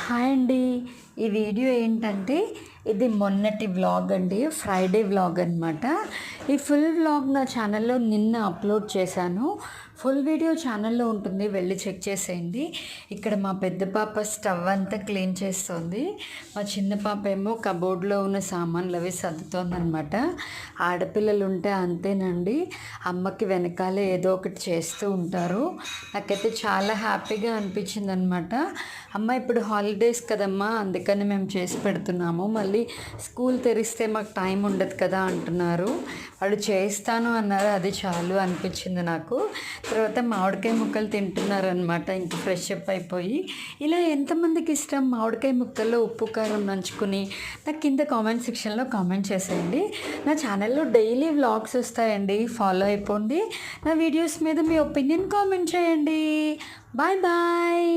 Hi అండి. ఈ video ఏంటంటే ఇది మొన్నటి వ్లాగ్ అండి, ఫ్రైడే వ్లాగ్ అనమాట. ఈ ఫుల్ వ్లాగ్ నా ఛానల్లో నిన్న అప్లోడ్ చేశాను. ఫుల్ వీడియో ఛానల్లో ఉంటుంది, వెళ్ళి చెక్ చేసేయండి. ఇక్కడ మా పెద్ద పాప స్టవ్ అంతా క్లీన్ చేస్తుంది, మా చిన్న పాప ఏమో కబోర్డ్లో ఉన్న సామాన్లు అవి సర్దుతోందనమాట. ఆడపిల్లలు ఉంటే అంతేనండి, అమ్మకి వెనకాలే ఏదో ఒకటి చేస్తూ ఉంటారు. నాకైతే చాలా హ్యాపీగా అనిపించింది అనమాట. అమ్మ ఇప్పుడు హాలిడేస్ కదమ్మా, అందుకని మేము చేసి పెడుతున్నాము, మళ్ళీ స్కూల్ తెరిస్తే మాకు టైం ఉండదు కదా అంటున్నారు. వాళ్ళు చేస్తాను అన్నారు, అది చాలు అనిపించింది నాకు. తర్వాత మామిడికాయ ముక్కలు తింటున్నారనమాట, ఇంక ఫ్రెష్ అప్ అయిపోయి. ఇలా ఎంతమందికి ఇష్టం మామిడికాయ ముక్కల్లో ఉప్పు కారం నంచుకుని, నాకు కింద కామెంట్ సెక్షన్లో కామెంట్ చేసేయండి. నా ఛానల్లో డైలీ వ్లాగ్స్ వస్తాయండి, ఫాలో అయిపోండి. నా వీడియోస్ మీద మీ ఒపీనియన్ కామెంట్ చేయండి. Bye bye.